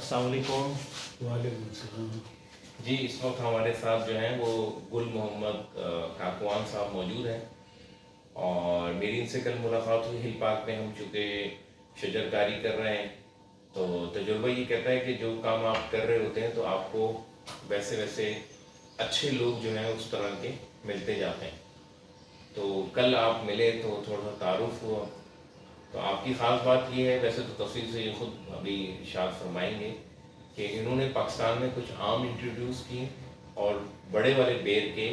السلام علیکم. وعلیکم السلام. جی اس وقت ہمارے ساتھ جو ہیں وہ گل محمد کاکوان صاحب موجود ہیں، اور میری ان سے کل ملاقات ہوئی ہل پارک میں. ہم چونکہ شجر کاری کر رہے ہیں تو تجربہ یہ کہتا ہے کہ جو کام آپ کر رہے ہوتے ہیں تو آپ کو ویسے ویسے اچھے لوگ جو ہیں اس طرح کے ملتے جاتے ہیں. تو کل آپ ملے تو تھوڑا سا تعارف ہوا. تو آپ کی خاص بات یہ ہے، ویسے تو تفصیل سے یہ خود ابھی ارشاد فرمائیں گے، کہ انہوں نے پاکستان میں کچھ آم انٹروڈیوس کی، اور بڑے والے بیر کے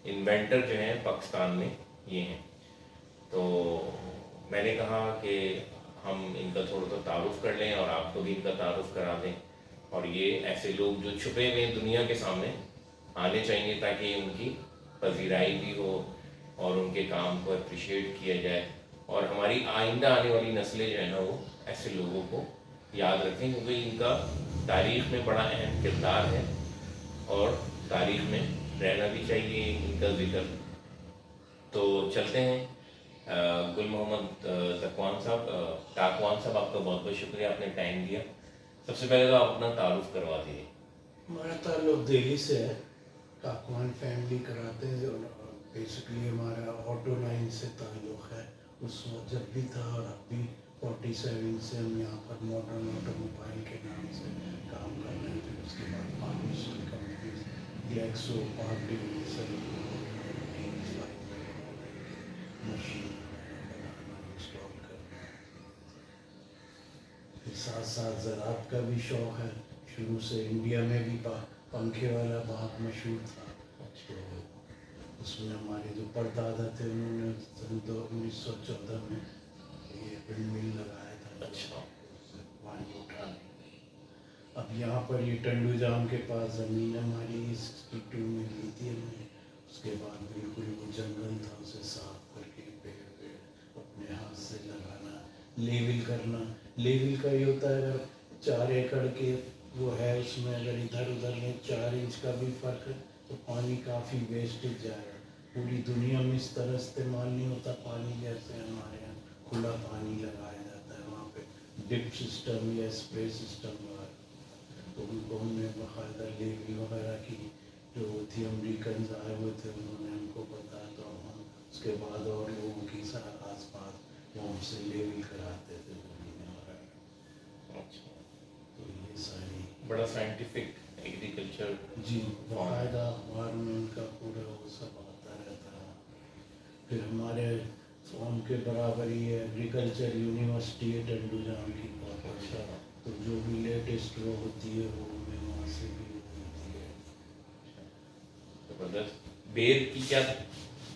انوینٹر جو ہیں پاکستان میں یہ ہیں. تو میں نے کہا کہ ہم ان کا تھوڑا سا تعارف کر لیں اور آپ کو بھی ان کا تعارف کرا دیں، اور یہ ایسے لوگ جو چھپے ہوئے دنیا کے سامنے آنے چاہیے تاکہ ان کی پذیرائی بھی ہو اور ان کے کام کو اپریشیٹ کیا جائے، اور ہماری آئندہ آنے والی نسلیں جو ہیں نا وہ ایسے لوگوں کو یاد رکھیں، کیونکہ ان کا تاریخ میں بڑا اہم کردار ہے اور تاریخ میں رہنا بھی چاہیے ان کا ذکر. تو چلتے ہیں. گل محمد کاکوان صاحب آپ کا بہت بہت شکریہ، آپ نے ٹائم دیا. سب سے پہلے تو آپ اپنا تعارف کروا دیجیے. ہمارا تعلق دہلی سے ہے، کاکوان فیملی کراتے ہیں، اور بیسکلی ہمارا آٹو لائن سے تعلق ہے. اس وقت جب بھی تھا اور اب بھی 47 سے ہم یہاں پر ماڈرن آٹو موبائل کے نام سے کام کر رہے ہیں. پھر اس کے بعد formation companies Glaxo park division machine بنانا انسٹال کرنا. پھر ساتھ ساتھ زراعت کا بھی شوق ہے. شروع سے انڈیا میں بھی پنکھے والا بہت مشہور تھا. تو اس میں ہمارے جو پردادا تھے انہوں نے 1914 میں یہ ونڈ مل لگایا تھا. اچھا. پانی اٹھانے. اب یہاں پر یہ ٹنڈو جام کے پاس زمین ہماری 62 میں لی تھی ہم نے. اس کے بعد بالکل وہ جنگل تھا، اسے صاف کر کے پیڑ اپنے ہاتھ سے لگانا، لیول کرنا. لیول کا یہ ہوتا ہے اگر 4 ایکڑ کے وہ ہے، اس میں اگر ادھر ادھر میں 4 انچ کا بھی فرق ہے تو پانی کافی ویسٹیج جائے گا. پوری دنیا میں اس طرح استعمال نہیں ہوتا پانی جیسے ہمارے یہاں کھلا پانی لگایا جاتا ہے. وہاں پہ ڈپ سسٹم یا اسپرے سسٹم وغیرہ. تو ان کو ہم نے باقاعدہ لیول وغیرہ کی جو تھی، امریکنز آئے ہوئے تھے انہوں نے ہم کو بتایا، تو ہم اس کے بعد اور لوگوں کی آس پاس وہ ہم سے لیول کراتے تھے زمینیں وغیرہ. اچھا. تو یہ ساری بڑا سائنٹیفک ایگریکلچر. جی باقاعدہ اخبار میں ان کا پورا وہ سب آتا رہتا ہے. پھر ہمارے فارم کے برابر ہی ہے ایگریکلچر یونیورسٹی ہے ٹنڈو جام کی. اچھا. تو جو بھی لیٹسٹ وہ ہوتی ہے وہ ہمیں وہاں سے بھی ملتی ہے. زبردست. بیر کی کیا؟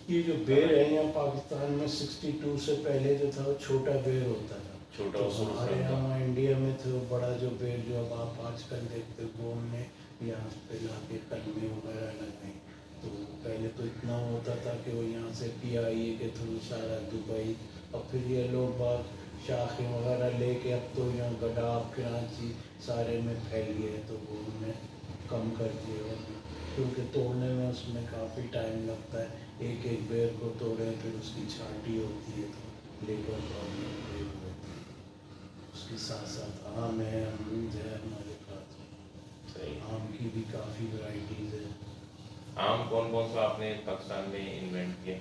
یہ جو بیر ہے یہاں پاکستان میں 62 سے پہلے جو تھا وہ چھوٹا بیر ہوتا تھا. چھوٹا تو اصول ہمارے یہاں انڈیا میں تھے وہ بڑا جو بیر جو اب آپ آج کل دیکھتے ہو وہ ہم نے یہاں پہ لا کے قلمیں وغیرہ لگائیں. تو پہلے تو اتنا ہوتا تھا کہ وہ یہاں سے PIA کے تھرو سارا دبئی، اور پھر یہ لوگ بعض شاخیں وغیرہ لے کے اب تو یہاں گڈاف کراچی سارے میں پھیل گئے. تو وہ ہم نے کم کر دیا، کیونکہ توڑنے میں اس میں کافی ٹائم لگتا ہے. ایک ایک بیر کو توڑیں پھر اس کی چھانٹی ہوتی ہے تو لیبر پرابلم ہوتی ہے. اس کے ساتھ ساتھ آم ہے، امرود ہے ہمارے پاس. صحیح. آم کی بھی کافی ورائٹیز ہے. آم کون کون سا آپ نے پاکستان میں انوینٹ کیا؟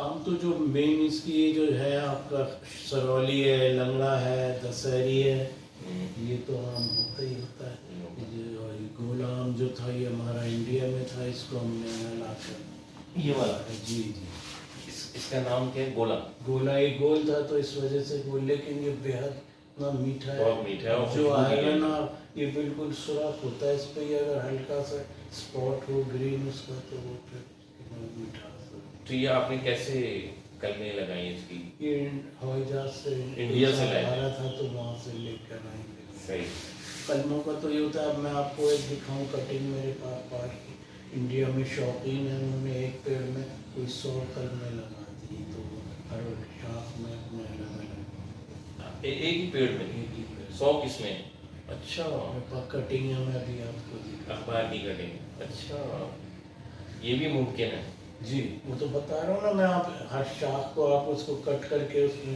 آم تو جو مین اس کی جو ہے آپ کا سرولی ہے، لنگڑا ہے، دسہری ہے، یہ تو آم ہوتا ہی ہوتا ہے. گول آم جو تھا یہ ہمارا انڈیا میں تھا، اس کو ہم نے لا کر یہ والا؟ جی جی. اس کا نام کیا ہے؟ گولا. گولا یہ گول تھا تو اس وجہ سے گول، لیکن یہ بےحد اتنا میٹھا ہے. بہت میٹھا ہے، اور جو خوشبو بھی آئے گا ہے. نا یہ بالکل سوراخ ہوتا ہے اس پہ، یہ اگر ہلکا سا اسپاٹ ہو گرین اس کا تو وہ پھر میٹھا. تو یہ آپ نے کیسے کلمیں لگائی اس کی؟ یہ ہوائی جہاز سے انڈیا سے لائے آ رہا تھا تو وہاں سے لے کر آئیں گے. صحیح. قلموں کا تو یہ ہوتا ہے، اب میں آپ کو ایک دکھاؤں کٹنگ میرے پاس پاس کی. انڈیا میں شوقین ہیں، انہوں نے ایک پیڑ میں کوئی 100 قلمیں لگا دی. تو ہر شاخ میں اپنے الگ الگ ایک ہی پیڑ میں ایک ہی پیڑ 100 قسمیں؟ اچھا. میرے پاس کٹنگ ہے، میں ابھی آپ کو دکھا. اخبار کی کٹنگ. اچھا. یہ بھی ممکن ہے؟ جی وہ تو بتا رہا ہوں نا میں. آپ ہر شاخ کو آپ اس کو کٹ کر کے اس میں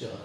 4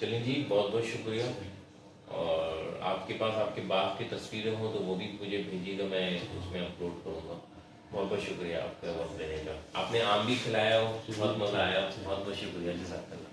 چلیں جی، بہت بہت شکریہ. اور آپ کے پاس آپ کے باغ کی تصویریں ہوں تو وہ بھی مجھے بھیجیے گا، میں اس میں اپلوڈ کروں گا. بہت بہت شکریہ آپ کا وقت دینے کا. آپ نے آم بھی کھلایا ہو، بہت مزہ آیا. بہت بہت شکریہ، جزاک اللہ.